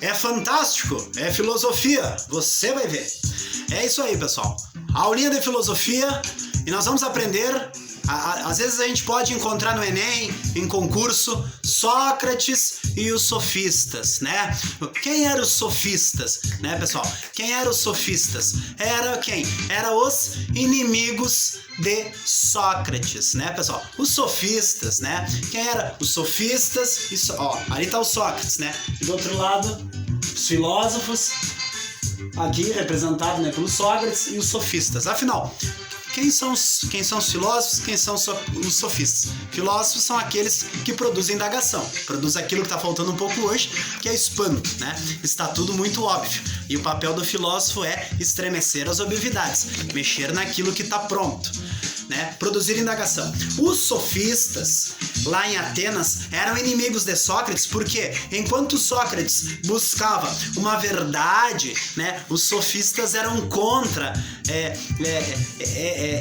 É fantástico, é filosofia, você vai ver. É isso aí, pessoal. Aulinha de filosofia e nós vamos aprender. Às vezes a gente pode encontrar no Enem, em concurso, Sócrates e os sofistas, né? Quem eram os sofistas, né, pessoal? Quem eram os sofistas? Era quem? Era os inimigos de Sócrates, né, pessoal? Os sofistas, né? Quem eram os sofistas? Ó, ali tá o Sócrates, né? E do outro lado, os filósofos, aqui representado, né, pelos Sócrates e os sofistas. Afinal, quem são os filósofos, quem são os sofistas? Filósofos são aqueles que produzem indagação, produzem aquilo que está faltando um pouco hoje, que é espanto, né? Está tudo muito óbvio. E o papel do filósofo é estremecer as obviedades, mexer naquilo que está pronto, né? Produzir indagação. Os sofistas, lá em Atenas, eram inimigos de Sócrates, porque enquanto Sócrates buscava uma verdade, né, os sofistas eram contra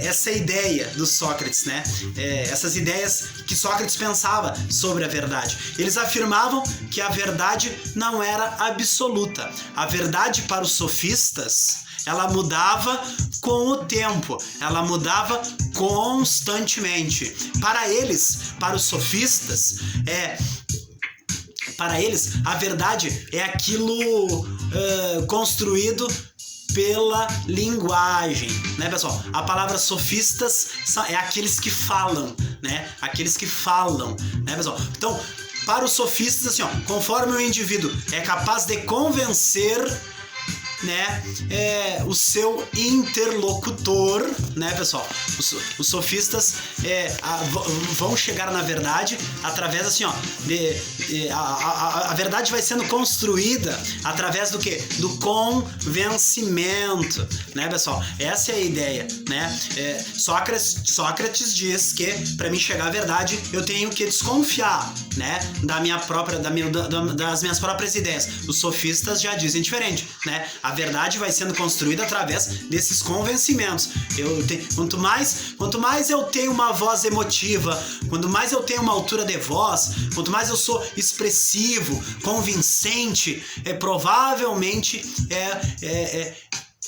essa ideia do Sócrates, né? Essas ideias que Sócrates pensava sobre a verdade. Eles afirmavam que a verdade não era absoluta. A verdade para os sofistas, ela mudava com o tempo, ela mudava constantemente. Para eles, para os sofistas, a verdade é aquilo construído pela linguagem, né, pessoal? A palavra sofistas é aqueles que falam, né? Aqueles que falam, né, pessoal? Então, para os sofistas, assim, ó, conforme o indivíduo é capaz de convencer, né, o seu interlocutor, né, pessoal? Os sofistas vão chegar na verdade através, assim, ó, a verdade vai sendo construída através do quê? Do convencimento, né, pessoal? Essa é a ideia, né? Sócrates diz que para mim chegar à verdade eu tenho que desconfiar, né, das minhas próprias ideias. Os sofistas já dizem diferente, né? A verdade vai sendo construída através desses convencimentos. Quanto mais eu tenho uma voz emotiva, quanto mais eu tenho uma altura de voz, quanto mais eu sou expressivo, convincente, provavelmente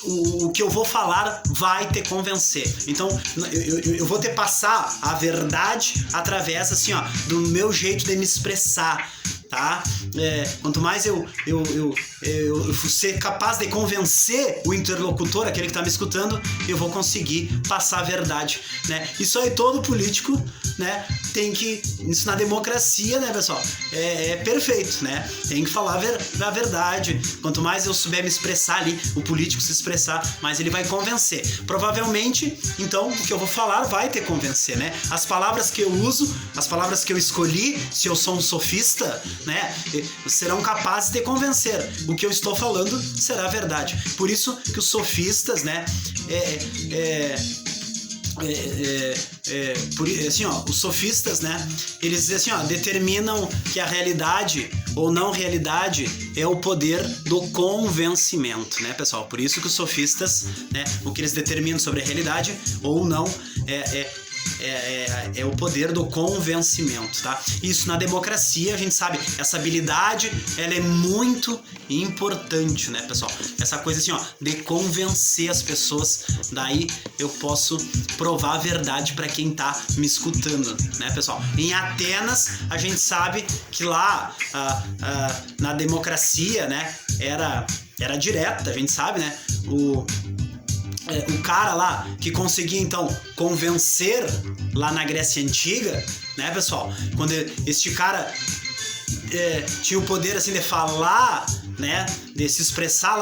o que eu vou falar vai te convencer. Então, eu vou te passar a verdade através, assim, ó, do meu jeito de me expressar, tá? Quanto mais eu ser capaz de convencer o interlocutor, aquele que está me escutando, eu vou conseguir passar a verdade, né? Isso aí todo político, né, tem que... Isso na democracia, né, pessoal? É perfeito, né? Tem que falar a verdade. Quanto mais eu souber me expressar ali, o político se expressar, mais ele vai convencer. Provavelmente, então, o que eu vou falar vai te convencer, né? As palavras que eu uso, as palavras que eu escolhi, se eu sou um sofista, né, serão capazes de convencer. O que eu estou falando será verdade. Por isso que os sofistas, né, assim, ó, os sofistas, né, eles assim, ó, determinam que a realidade ou não realidade é o poder do convencimento, né, pessoal? Por isso que os sofistas, né, o que eles determinam sobre a realidade ou não é o poder do convencimento, tá? Isso na democracia, a gente sabe, essa habilidade, ela é muito importante, né, pessoal? Essa coisa assim, ó, de convencer as pessoas, daí eu posso provar a verdade para quem tá me escutando, né, pessoal? Em Atenas, a gente sabe que lá, na democracia, né, era direta, a gente sabe, né? O cara lá que conseguia, então, convencer lá na Grécia Antiga, né, pessoal? Quando este cara tinha o poder, assim, de falar, né, de se expressar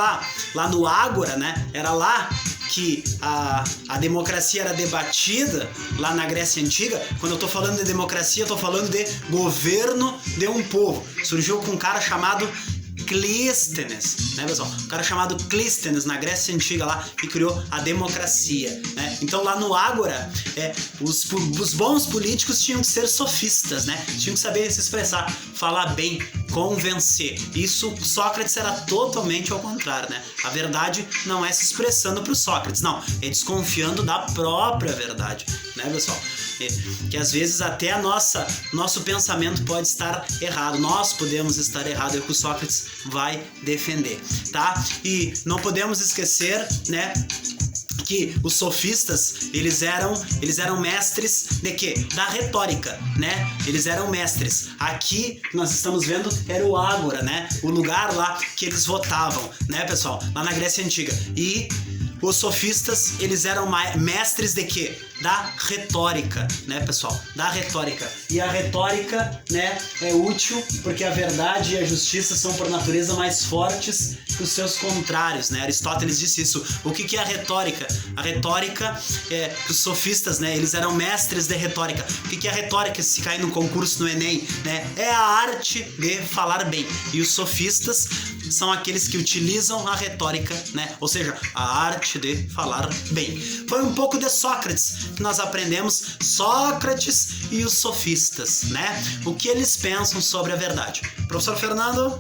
lá no Ágora, né? Era lá que a democracia era debatida, lá na Grécia Antiga. Quando eu tô falando de democracia, eu tô falando de governo de um povo. Surgiu com um cara chamado Clístenes, né, pessoal? Um cara chamado Clístenes, na Grécia Antiga lá, que criou a democracia, né? Então lá no Ágora, os bons políticos tinham que ser sofistas, né? Tinham que saber se expressar, falar bem convencer. Isso Sócrates era totalmente ao contrário, né? A verdade não é se expressando para o Sócrates, não, é desconfiando da própria verdade, né, pessoal? Que às vezes até nosso pensamento pode estar errado, nós podemos estar errado, é o que o Sócrates vai defender, tá? E não podemos esquecer, né, que os sofistas, eles eram mestres de quê? Da retórica, né? Eles eram mestres. Aqui nós estamos vendo era o Ágora, né? O lugar lá que eles votavam, né, pessoal? Lá na Grécia Antiga. E os sofistas, eles eram mestres de quê? Da retórica, né, pessoal? Da retórica. E a retórica, né, é útil porque a verdade e a justiça são por natureza mais fortes que os seus contrários, né? Aristóteles disse isso. O que é a retórica? A retórica é que os sofistas, né, eles eram mestres de retórica. O que é a retórica? Se cair no concurso no Enem, né? É a arte de falar bem. E os sofistas são aqueles que utilizam a retórica, né? Ou seja, a arte de falar bem. Foi um pouco de Sócrates que nós aprendemos, Sócrates e os sofistas, né? O que eles pensam sobre a verdade. Professor Fernando?